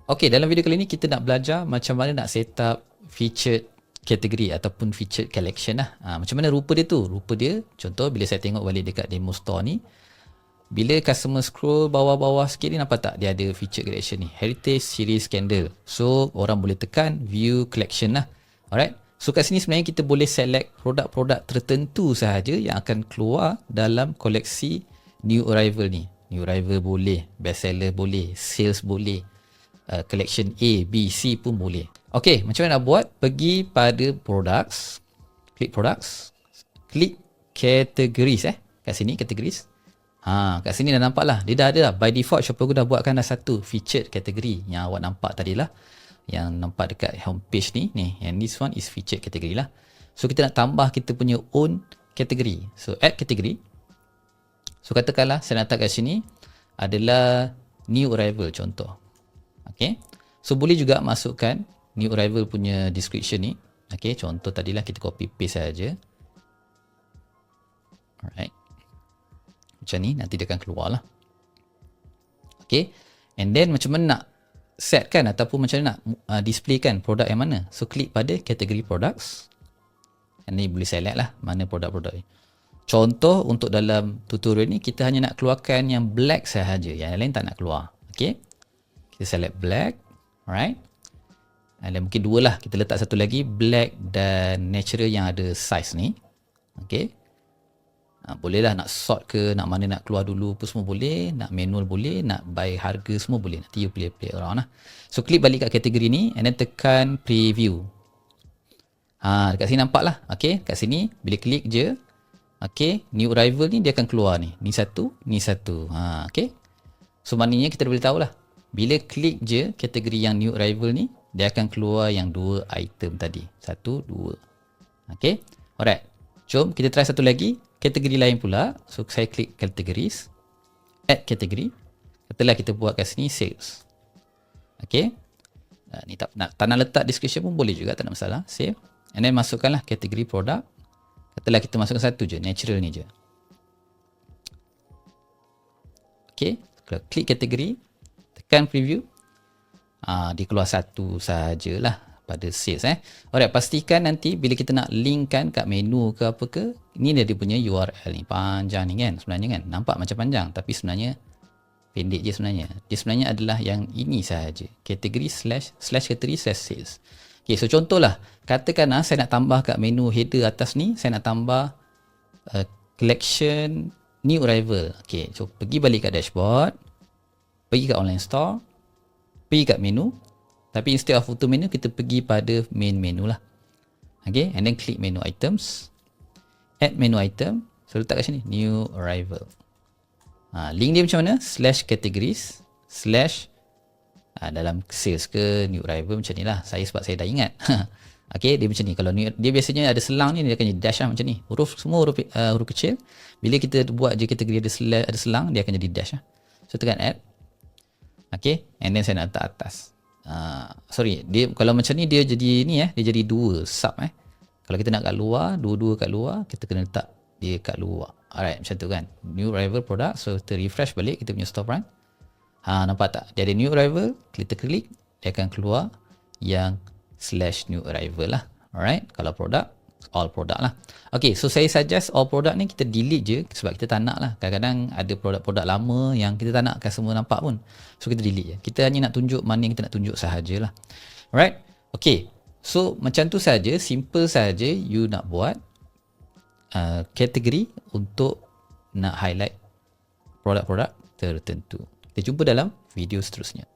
Okey, dalam video kali ni kita nak belajar macam mana nak set up featured kategori ataupun featured collection lah. Macam mana rupa dia tu? Rupa dia, contoh bila saya tengok balik dekat demo store ni, bila customer scroll bawah-bawah sikit ni, nampak tak dia ada featured collection ni, Heritage Series Candle. So orang boleh tekan view collection lah. Alright. So kat sini sebenarnya kita boleh select produk-produk tertentu sahaja yang akan keluar dalam koleksi new arrival ni. New arrival boleh, best seller boleh, sales boleh, collection A, B, C pun boleh. Okey, macam mana nak buat? Pergi pada products, klik categories kat sini categories. Kat sini dah nampak lah, dia dah ada lah. By default Shopee dah buatkan dah satu featured category yang awak nampak tadi lah, yang nampak dekat homepage ni, and this one is featured category lah. So kita nak tambah kita punya own category. So add category. So katakanlah saya nak letak kat sini adalah new arrival contoh. Okay, so boleh juga masukkan new arrival punya description ni. Okay, contoh tadilah kita copy paste saja. Alright, macam ni nanti dia akan keluar lah. Okay, and then macam mana nak set kan, ataupun macam mana nak display kan produk yang mana. So klik pada category products, and then boleh select lah mana produk-produk ni. Contoh untuk dalam tutorial ni kita hanya nak keluarkan yang black sahaja, yang lain tak nak keluar. Okay, kita select black. Alright, dan mungkin dua lah, kita letak satu lagi black dan natural yang ada size ni. Okay, boleh lah nak sort ke, nak mana nak keluar dulu pun semua boleh, nak manual boleh, nak by harga semua boleh, nanti you play around lah. So klik balik kat kategori ni and then tekan preview. Dekat sini nampak lah. Okay, kat sini bila klik je, okay, new arrival ni dia akan keluar ni, ni satu. Okay, so maknanya kita boleh tahu lah, bila klik je kategori yang new arrival ni, dia akan keluar yang dua item tadi, 1, 2. Okay, alright, jom kita try satu lagi kategori lain pula. So saya klik categories, add category. Katalah kita buat kat sini sales. Okay, ni tak nak letak description pun boleh juga, tak ada masalah. Save, and then masukkanlah kategori produk. Katalah kita masukkan satu je, natural ni je. Okay, klik kategori, tekan preview. Dia keluar satu sajalah pada sales. Alright, pastikan nanti bila kita nak linkkan kat menu ke apa ke, ni dia punya URL ni, panjang ni kan sebenarnya kan, nampak macam panjang tapi sebenarnya pendek je sebenarnya. Dia sebenarnya adalah yang ini sahaja, kategori /category /sales. Okay, so contohlah, katakanlah saya nak tambah kat menu header atas ni, saya nak tambah collection new arrival. Okay, so pergi balik kat dashboard, pergi kat online store, pergi kat menu, tapi instead of auto menu kita pergi pada main menu lah. Okay, and then klik menu items, add menu item. So letak kat sini new arrival. Link dia macam mana? /categories/ dalam sales ke new arrival, macam ni lah. Sebab saya dah ingat. Okay, dia macam ni. Kalau dia biasanya ada selang ni, dia akan jadi dash lah macam ni. Semua huruf kecil. Bila kita buat je kategori ada selang, dia akan jadi dash lah. So tekan add. Okay, and then saya nak letak atas. Sorry, dia kalau macam ni dia jadi ni dia jadi dua sub. Kalau kita nak kat luar, dua-dua kat luar, kita kena letak dia kat luar. Alright, macam tu kan. New arrival product. So kita refresh balik kita punya storefront. Nampak tak? Dia ada new arrival, kita klik, dia akan keluar yang /new arrival lah. Alright, kalau produk, all product lah. Okay, so saya suggest all product ni kita delete je, sebab kita tak nak lah. Kadang-kadang ada produk-produk lama yang kita tak nakkan semua nampak pun. So kita delete je. Kita hanya nak tunjuk mana yang kita nak tunjuk sahajalah. Alright, okay. So macam tu saja, simple saja you nak buat kategori untuk nak highlight produk-produk tertentu. Kita jumpa dalam video seterusnya.